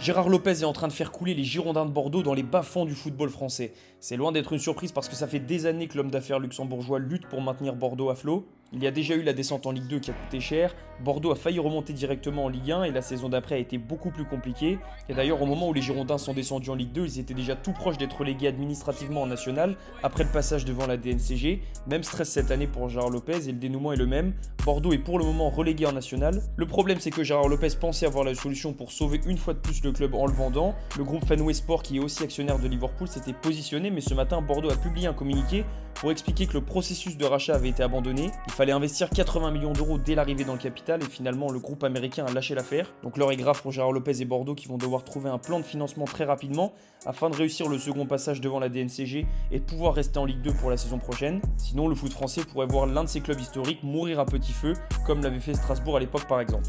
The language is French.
Gérard Lopez est en train de faire couler les Girondins de Bordeaux dans les bas-fonds du football français. C'est loin d'être une surprise parce que ça fait des années que l'homme d'affaires luxembourgeois lutte pour maintenir Bordeaux à flot. Il y a déjà eu la descente en Ligue 2 qui a coûté cher, Bordeaux a failli remonter directement en Ligue 1 et la saison d'après a été beaucoup plus compliquée. Et d'ailleurs au moment où les Girondins sont descendus en Ligue 2, ils étaient déjà tout proches d'être relégués administrativement en National après le passage devant la DNCG. Même stress cette année pour Gérard Lopez et le dénouement est le même. Bordeaux est pour le moment relégué en National. Le problème c'est que Gérard Lopez pensait avoir la solution pour sauver une fois de plus le club en le vendant. Le groupe Fenway Sport, qui est aussi actionnaire de Liverpool, s'était positionné, mais ce matin Bordeaux a publié un communiqué pour expliquer que le processus de rachat avait été abandonné. Il fallait investir 80 millions d'euros dès l'arrivée dans le capital et finalement le groupe américain a lâché l'affaire. Donc l'heure est grave pour Gérard Lopez et Bordeaux qui vont devoir trouver un plan de financement très rapidement afin de réussir le second passage devant la DNCG et de pouvoir rester en Ligue 2 pour la saison prochaine. Sinon le foot français pourrait voir l'un de ses clubs historiques mourir à petit feu comme l'avait fait Strasbourg à l'époque par exemple.